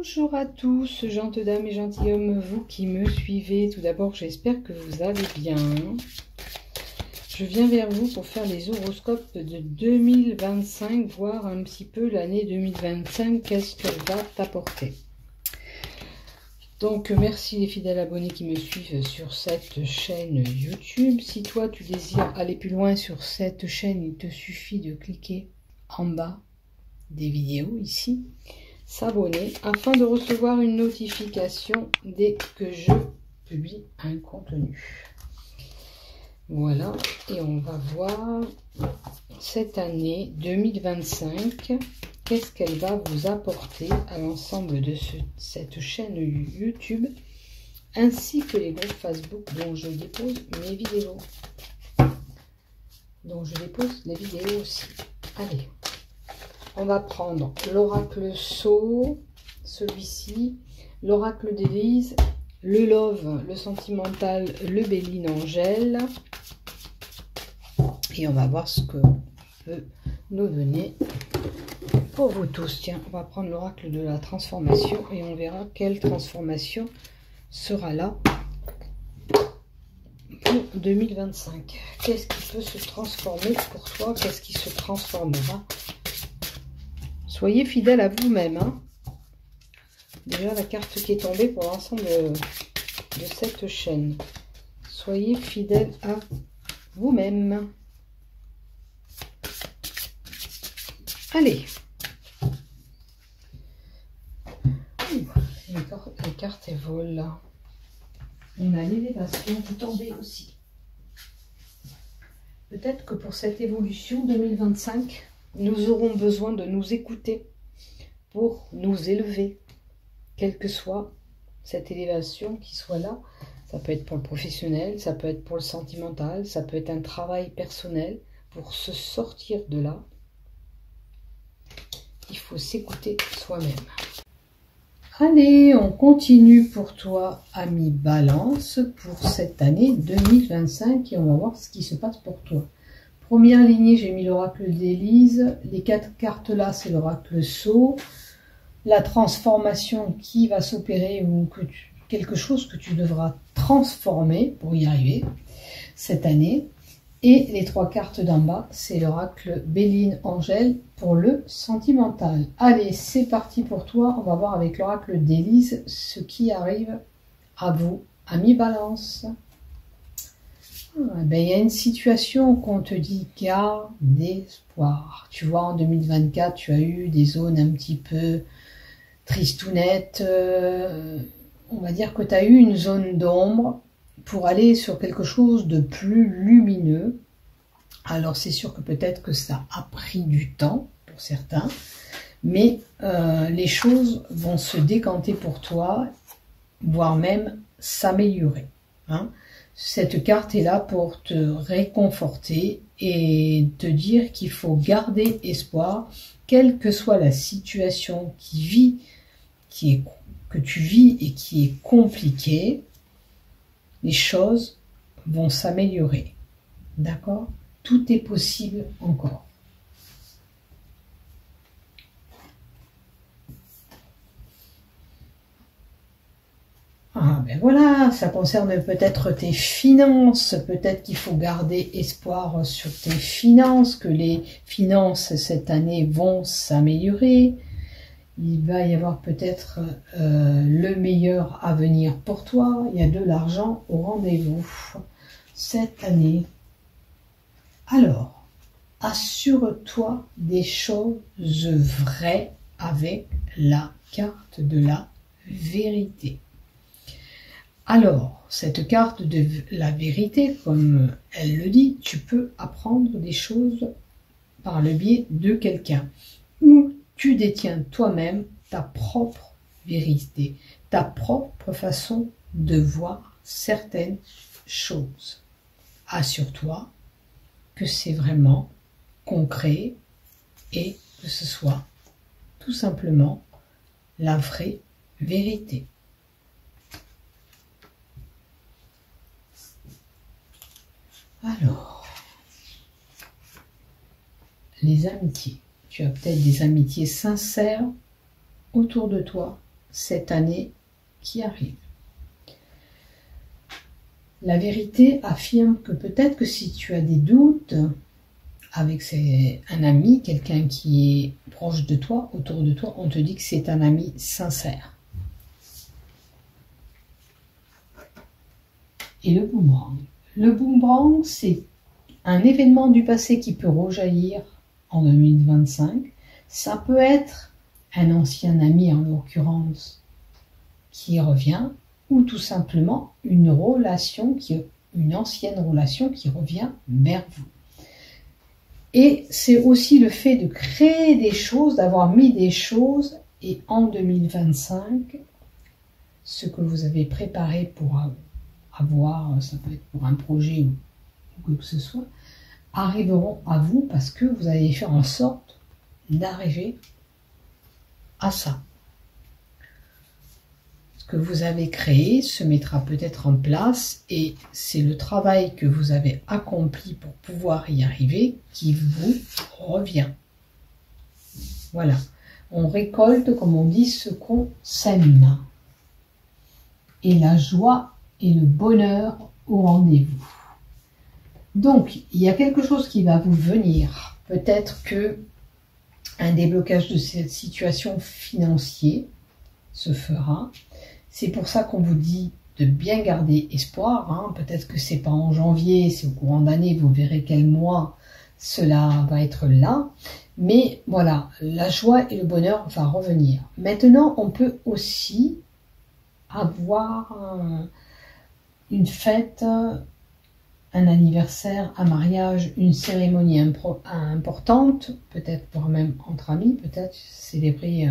Bonjour à tous, gentes dames et gentilshommes, vous qui me suivez. Tout d'abord, j'espère que vous allez bien. Je viens vers vous pour faire les horoscopes de 2025, voir un petit peu l'année 2025, qu'est-ce qu'elle va t'apporter. Donc, merci les fidèles abonnés qui me suivent sur cette chaîne YouTube. Si toi, tu désires aller plus loin sur cette chaîne, il te suffit de cliquer en bas des vidéos ici, s'abonner afin de recevoir une notification dès que je publie un contenu. Voilà, et on va voir cette année 2025, qu'est-ce qu'elle va vous apporter à l'ensemble de cette chaîne YouTube, ainsi que les groupes Facebook dont je dépose mes vidéos. Donc je dépose les vidéos aussi. Allez, on va prendre l'oracle Sceau, celui-ci, l'oracle d'Élise, le Love, le sentimental, le Béline Angèle. Et on va voir ce que peut nous donner pour vous tous. Tiens, on va prendre l'oracle de la transformation et on verra quelle transformation sera là pour 2025. Qu'est-ce qui peut se transformer pour toi? Qu'est-ce qui se transformera? Soyez fidèle à vous-même. Hein. Déjà, la carte qui est tombée pour l'ensemble de cette chaîne. Soyez fidèle à vous-même. Allez. Les cartes elles volent là. On a l'élévation qui est tombée aussi. Peut-être que pour cette évolution 2025, nous aurons besoin de nous écouter pour nous élever. Quelle que soit cette élévation qui soit là, ça peut être pour le professionnel, ça peut être pour le sentimental, ça peut être un travail personnel. Pour se sortir de là, il faut s'écouter soi-même. Allez, on continue pour toi, ami Balance, pour cette année 2025 et on va voir ce qui se passe pour toi. Première lignée, j'ai mis l'oracle d'Élise. Les 4 cartes là, c'est l'oracle Sceau. La transformation qui va s'opérer ou quelque chose que tu devras transformer pour y arriver cette année. Et les 3 cartes d'en bas, c'est l'oracle Béline Angèle pour le sentimental. Allez, c'est parti pour toi. On va voir avec l'oracle d'Élise ce qui arrive à vous, amis Balance. Ben, il y a une situation qu'on te dit garde d'espoir. Tu vois, en 2024, tu as eu des zones un petit peu tristounettes. On va dire que tu as eu une zone d'ombre pour aller sur quelque chose de plus lumineux. Alors c'est sûr que peut-être que ça a pris du temps pour certains, mais les choses vont se décanter pour toi, voire même s'améliorer. Hein. Cette carte est là pour te réconforter et te dire qu'il faut garder espoir, quelle que soit la situation que tu vis et qui est compliquée. Les choses vont s'améliorer. D'accord? Tout est possible encore. Ah ben voilà, ça concerne peut-être tes finances. Peut-être qu'il faut garder espoir sur tes finances, que les finances cette année vont s'améliorer. Il va y avoir peut-être le meilleur à venir pour toi. Il y a de l'argent au rendez-vous cette année. Alors, assure-toi des choses vraies avec la carte de la vérité. Alors, cette carte de la vérité, comme elle le dit, tu peux apprendre des choses par le biais de quelqu'un. Ou tu détiens toi-même ta propre vérité, ta propre façon de voir certaines choses. Assure-toi que c'est vraiment concret et que ce soit tout simplement la vraie vérité. Alors, les amitiés. Tu as peut-être des amitiés sincères autour de toi cette année qui arrive. La vérité affirme que peut-être que si tu as des doutes avec un ami, quelqu'un qui est proche de toi, autour de toi, on te dit que c'est un ami sincère. Et le boomerang. Le boomerang, c'est un événement du passé qui peut rejaillir en 2025. Ça peut être un ancien ami, en l'occurrence, qui revient, ou tout simplement une ancienne relation qui revient vers vous. Et c'est aussi le fait de créer des choses, d'avoir mis des choses, et en 2025, ce que vous avez préparé pour avoir, ça peut être pour un projet ou quoi que ce soit, arriveront à vous parce que vous allez faire en sorte d'arriver à ça. Ce que vous avez créé se mettra peut-être en place et c'est le travail que vous avez accompli pour pouvoir y arriver qui vous revient. Voilà. On récolte, comme on dit, ce qu'on sème. Et la joie et le bonheur au rendez-vous. Donc, il y a quelque chose qui va vous venir. Peut-être que un déblocage de cette situation financière se fera. C'est pour ça qu'on vous dit de bien garder espoir. Hein. Peut-être que c'est pas en janvier, c'est au courant d'année, vous verrez quel mois cela va être là. Mais voilà, la joie et le bonheur vont revenir. Maintenant, on peut aussi avoir une fête, un anniversaire, un mariage, une cérémonie importante, peut-être voire même entre amis, peut-être célébrer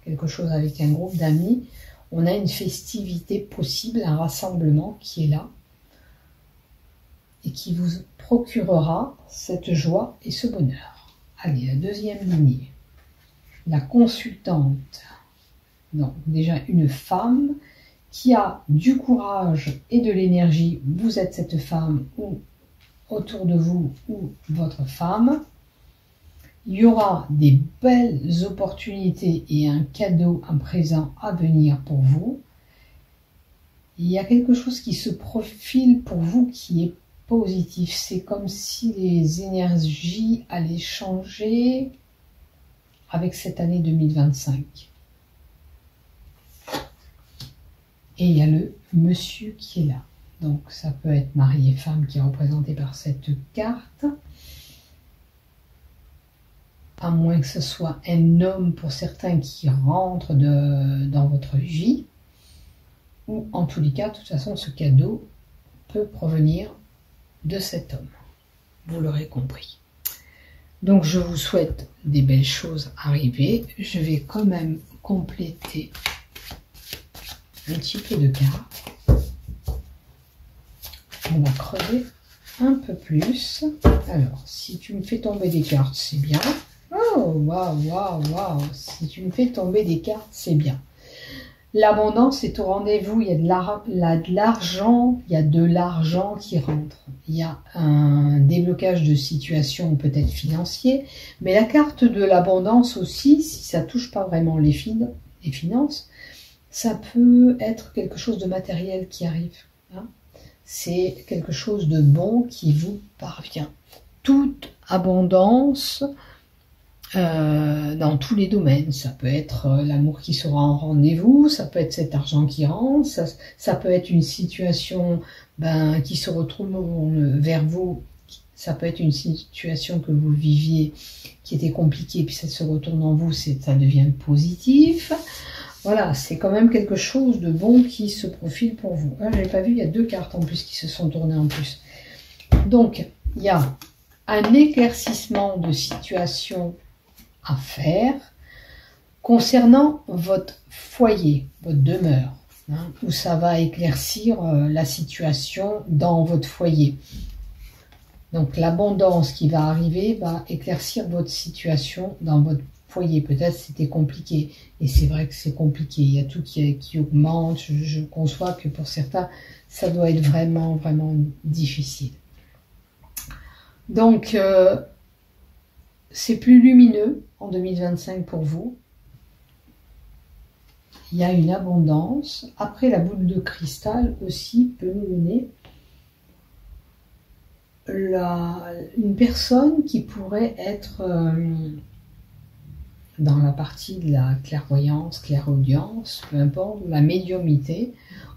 quelque chose avec un groupe d'amis. On a une festivité possible, un rassemblement qui est là et qui vous procurera cette joie et ce bonheur. Allez, la deuxième lignée, la consultante. Donc déjà une femme qui a du courage et de l'énergie, vous êtes cette femme ou autour de vous ou votre femme. Il y aura des belles opportunités et un cadeau, un présent à venir pour vous. Il y a quelque chose qui se profile pour vous qui est positif. C'est comme si les énergies allaient changer avec cette année 2025. Et il y a le monsieur qui est là. Donc ça peut être mari et femme qui est représenté par cette carte. À moins que ce soit un homme pour certains qui rentre dans votre vie. Ou en tous les cas, de toute façon, ce cadeau peut provenir de cet homme. Vous l'aurez compris. Donc je vous souhaite des belles choses arriver. Je vais quand même compléter un petit peu de cartes. On va creuser un peu plus. Alors, si tu me fais tomber des cartes, c'est bien. Oh, waouh, waouh, waouh. Si tu me fais tomber des cartes, c'est bien. L'abondance est au rendez-vous. Il y a de l'argent. Il y a de l'argent qui rentre. Il y a un déblocage de situation peut-être financier. Mais la carte de l'abondance aussi, si ça touche pas vraiment les finances, ça peut être quelque chose de matériel qui arrive. Hein. C'est quelque chose de bon qui vous parvient. Toute abondance dans tous les domaines. Ça peut être l'amour qui sera en rendez-vous, ça peut être cet argent qui rentre, ça peut être une situation qui se retrouve vers vous, ça peut être une situation que vous viviez qui était compliquée, puis ça se retourne en vous, ça devient positif. Voilà, c'est quand même quelque chose de bon qui se profile pour vous. Je n'avais pas vu, il y a deux cartes en plus qui se sont tournées en plus. Donc, il y a un éclaircissement de situation à faire concernant votre foyer, votre demeure, hein, où ça va éclaircir la situation dans votre foyer. Donc l'abondance qui va arriver va éclaircir votre situation dans votre foyer. Peut-être c'était compliqué, et c'est vrai que c'est compliqué, il y a tout qui augmente, je conçois que pour certains ça doit être vraiment, vraiment difficile. Donc c'est plus lumineux en 2025 pour vous. il y a une abondance. Après, la boule de cristal aussi peut nous donner une personne qui pourrait être dans la partie de la clairvoyance, clairaudience, peu importe, la médiumnité,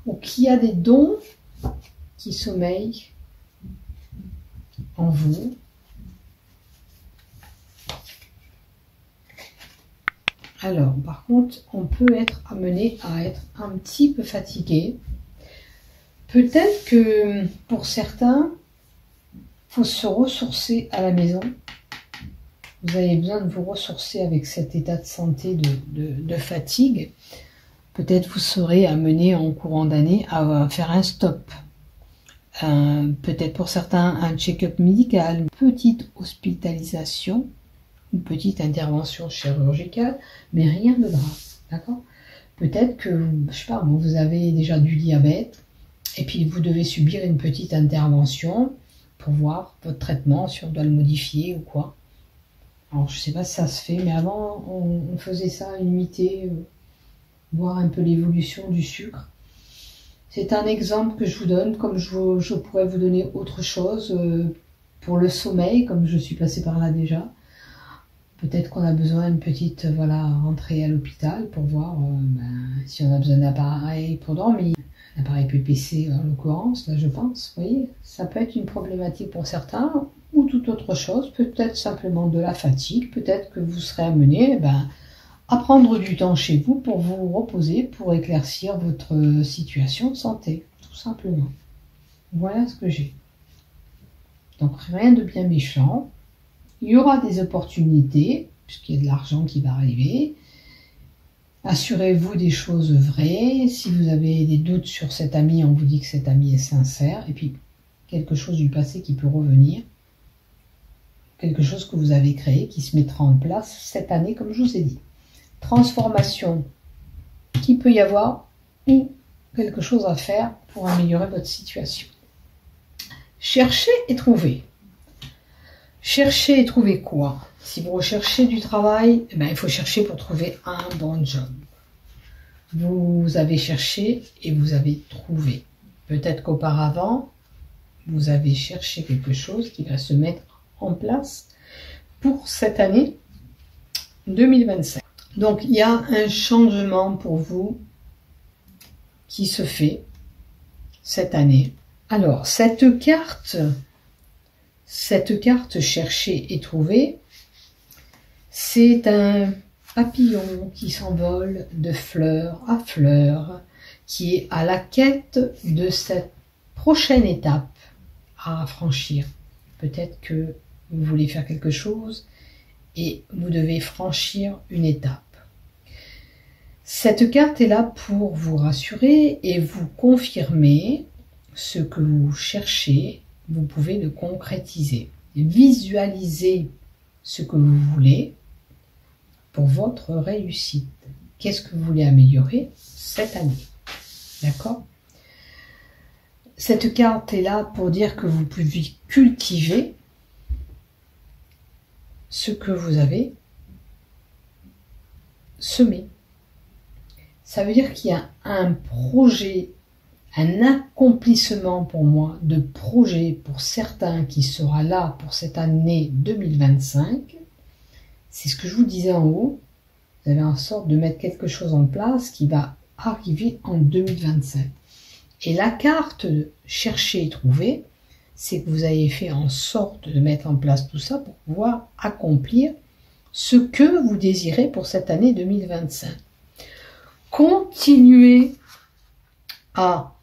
ou qui a des dons qui sommeillent en vous. Alors, par contre, on peut être amené à être un petit peu fatigué. Peut-être que pour certains, il faut se ressourcer à la maison. Vous avez besoin de vous ressourcer avec cet état de santé de fatigue. Peut-être vous serez amené en courant d'année à faire un stop. Peut-être pour certains un check-up médical, une petite hospitalisation, une petite intervention chirurgicale, mais rien de grave, d'accord? Peut-être que, je sais pas, vous avez déjà du diabète, et puis vous devez subir une petite intervention pour voir votre traitement, si on doit le modifier ou quoi. Alors je sais pas si ça se fait, mais avant on faisait ça à une unité, voir un peu l'évolution du sucre. C'est un exemple que je vous donne, comme je pourrais vous donner autre chose pour le sommeil, comme je suis passée par là déjà. Peut-être qu'on a besoin d'une petite rentrée à l'hôpital pour voir si on a besoin d'appareil pour dormir. Un appareil PPC en l'occurrence, là je pense, vous voyez. Ça peut être une problématique pour certains ou toute autre chose, peut-être simplement de la fatigue, peut-être que vous serez amené à prendre du temps chez vous pour vous reposer, pour éclaircir votre situation de santé, tout simplement. Voilà ce que j'ai. Donc rien de bien méchant. Il y aura des opportunités, puisqu'il y a de l'argent qui va arriver. Assurez-vous des choses vraies. Si vous avez des doutes sur cet ami, on vous dit que cet ami est sincère. Et puis, quelque chose du passé qui peut revenir. Quelque chose que vous avez créé, qui se mettra en place cette année, comme je vous ai dit. Transformation qui peut y avoir, ou quelque chose à faire pour améliorer votre situation. Cherchez et trouvez. Cherchez et trouvez quoi? Si vous recherchez du travail, il faut chercher pour trouver un bon job. Vous avez cherché et vous avez trouvé. Peut-être qu'auparavant, vous avez cherché quelque chose qui va se mettre en place pour cette année 2025. Donc, il y a un changement pour vous qui se fait cette année. Alors, cette carte chercher et trouver, c'est un papillon qui s'envole de fleur à fleur, qui est à la quête de cette prochaine étape à franchir. Peut-être que vous voulez faire quelque chose et vous devez franchir une étape. Cette carte est là pour vous rassurer et vous confirmer ce que vous cherchez. Vous pouvez le concrétiser. Visualisez ce que vous voulez pour votre réussite. Qu'est-ce que vous voulez améliorer cette année? D'accord? Cette carte est là pour dire que vous pouvez cultiver ce que vous avez semé. Ça veut dire qu'il y a un projet, un accomplissement pour moi de projet pour certains qui sera là pour cette année 2025. C'est ce que je vous disais en haut. Vous avez en sorte de mettre quelque chose en place qui va arriver en 2027. Et la carte de chercher et trouver, c'est que vous avez fait en sorte de mettre en place tout ça pour pouvoir accomplir ce que vous désirez pour cette année 2025. Continuez à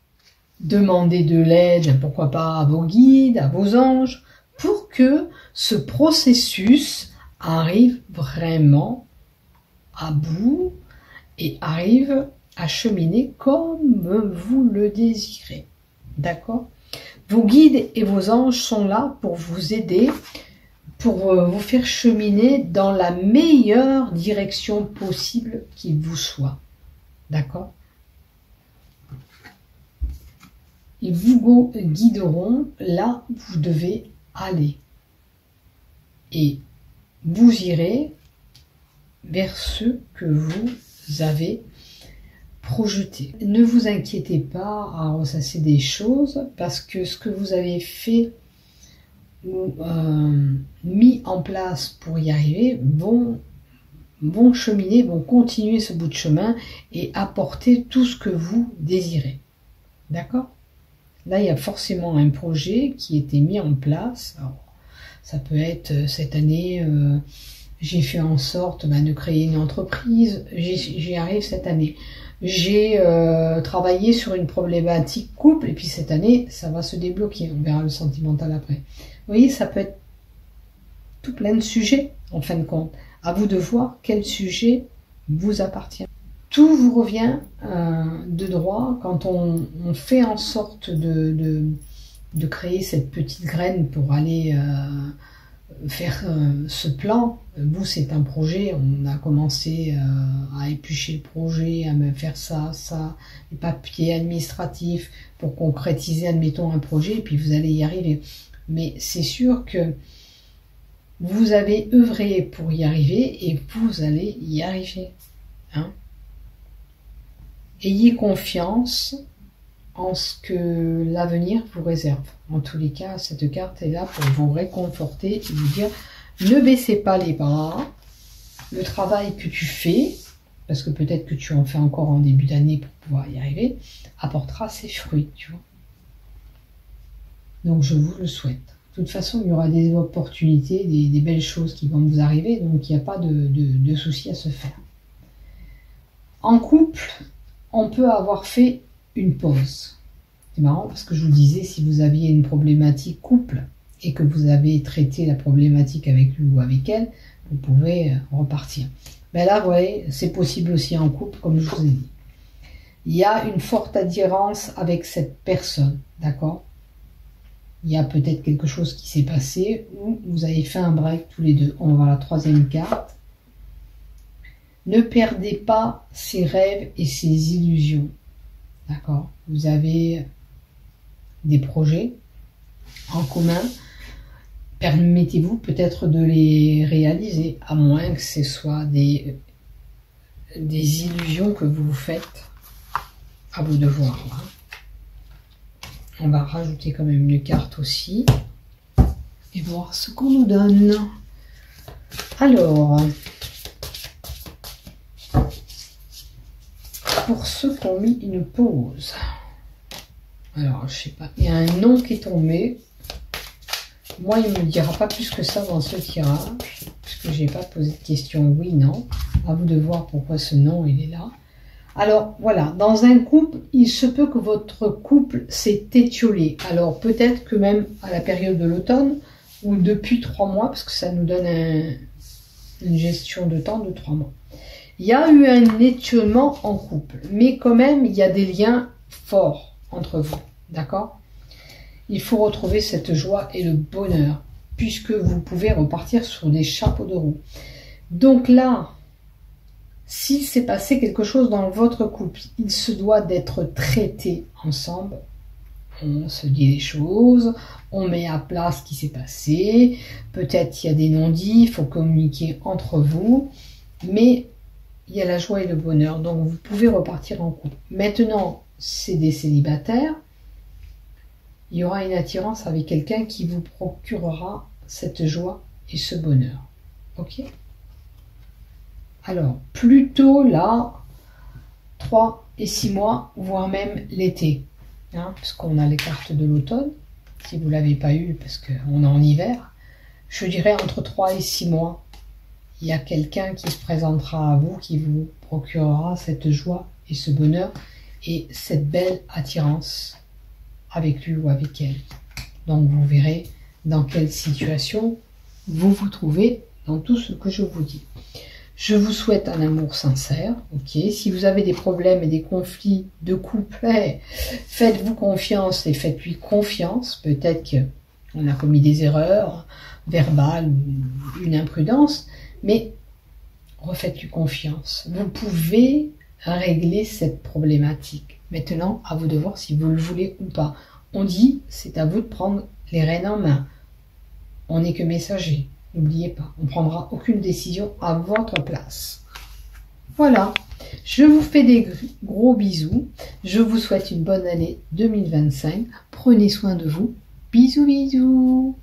demander de l'aide, pourquoi pas à vos guides, à vos anges, pour que ce processus arrive vraiment à bout et arrive à cheminer comme vous le désirez. D'accord? Vos guides et vos anges sont là pour vous aider, pour vous faire cheminer dans la meilleure direction possible qu'il vous soit. D'accord? Ils vous guideront là où vous devez aller. Et vous irez vers ce que vous avez projeter. Ne vous inquiétez pas à ressasser des choses parce que ce que vous avez fait ou mis en place pour y arriver vont cheminer, vont continuer ce bout de chemin et apporter tout ce que vous désirez. D'accord? Là, il y a forcément un projet qui a été mis en place. Alors, ça peut être cette année, j'ai fait en sorte de créer une entreprise, j'y arrive cette année. J'ai travaillé sur une problématique couple et puis cette année, ça va se débloquer. On verra le sentimental après. Vous voyez, ça peut être tout plein de sujets en fin de compte. À vous de voir quel sujet vous appartient. Tout vous revient de droit quand on fait en sorte de créer cette petite graine pour aller faire ce plan. Vous, c'est un projet, on a commencé à éplucher le projet, à me faire ça, les papiers administratifs pour concrétiser, admettons, un projet, et puis vous allez y arriver. Mais c'est sûr que vous avez œuvré pour y arriver et vous allez y arriver. Hein? Ayez confiance en ce que l'avenir vous réserve. En tous les cas, cette carte est là pour vous réconforter et vous dire ne baissez pas les bras. Le travail que tu fais, parce que peut-être que tu en fais encore en début d'année pour pouvoir y arriver, apportera ses fruits, tu vois. Donc je vous le souhaite. De toute façon, il y aura des opportunités, des belles choses qui vont vous arriver, donc il n'y a pas de souci à se faire. En couple, on peut avoir fait une pause. C'est marrant parce que je vous disais, si vous aviez une problématique couple et que vous avez traité la problématique avec lui ou avec elle, vous pouvez repartir. Mais là, vous voyez, c'est possible aussi en couple, comme je vous ai dit. Il y a une forte attirance avec cette personne, d'accord? Il y a peut-être quelque chose qui s'est passé ou vous avez fait un break tous les deux. On va voir la troisième carte. Ne perdez pas ses rêves et ses illusions. D'accord? Vous avez des projets en commun. Permettez-vous peut-être de les réaliser, à moins que ce soit des illusions que vous vous faites. À vous de voir. Hein. On va rajouter quand même une carte aussi. Et voir ce qu'on nous donne. Alors, pour ceux qui ont mis une pause. Alors, je sais pas. Il y a un nom qui est tombé. Moi, il ne me dira pas plus que ça dans ce tirage. Puisque je n'ai pas posé de question oui, non. À vous de voir pourquoi ce nom, il est là. Alors, voilà. Dans un couple, il se peut que votre couple s'est étiolé. Alors, peut-être que même à la période de l'automne, ou depuis 3 mois, parce que ça nous donne une gestion de temps de 3 mois. Il y a eu un étiolement en couple, mais quand même, il y a des liens forts entre vous, d'accord? Il faut retrouver cette joie et le bonheur, puisque vous pouvez repartir sur des chapeaux de roue. Donc là, s'il s'est passé quelque chose dans votre couple, il se doit d'être traité ensemble. On se dit les choses, on met à plat ce qui s'est passé, peut-être il y a des non-dits, il faut communiquer entre vous, mais il y a la joie et le bonheur, donc vous pouvez repartir en couple. Maintenant, c'est des célibataires, il y aura une attirance avec quelqu'un qui vous procurera cette joie et ce bonheur. Ok? Alors, plutôt là, 3 et 6 mois, voire même l'été. Hein, parce qu'on a les cartes de l'automne, si vous ne l'avez pas eu, parce qu'on est en hiver, je dirais entre 3 et 6 mois, il y a quelqu'un qui se présentera à vous, qui vous procurera cette joie et ce bonheur, et cette belle attirance avec lui ou avec elle. Donc vous verrez dans quelle situation vous vous trouvez dans tout ce que je vous dis. Je vous souhaite un amour sincère, ok. Si vous avez des problèmes et des conflits de couple, faites-vous confiance et faites-lui confiance. Peut-être qu'on a commis des erreurs verbales ou une imprudence, mais refaites-lui confiance. Vous pouvez régler cette problématique. Maintenant, à vous de voir si vous le voulez ou pas. On dit, c'est à vous de prendre les rênes en main. On n'est que messager. N'oubliez pas, on ne prendra aucune décision à votre place. Voilà. Je vous fais des gros bisous. Je vous souhaite une bonne année 2025. Prenez soin de vous. Bisous bisous.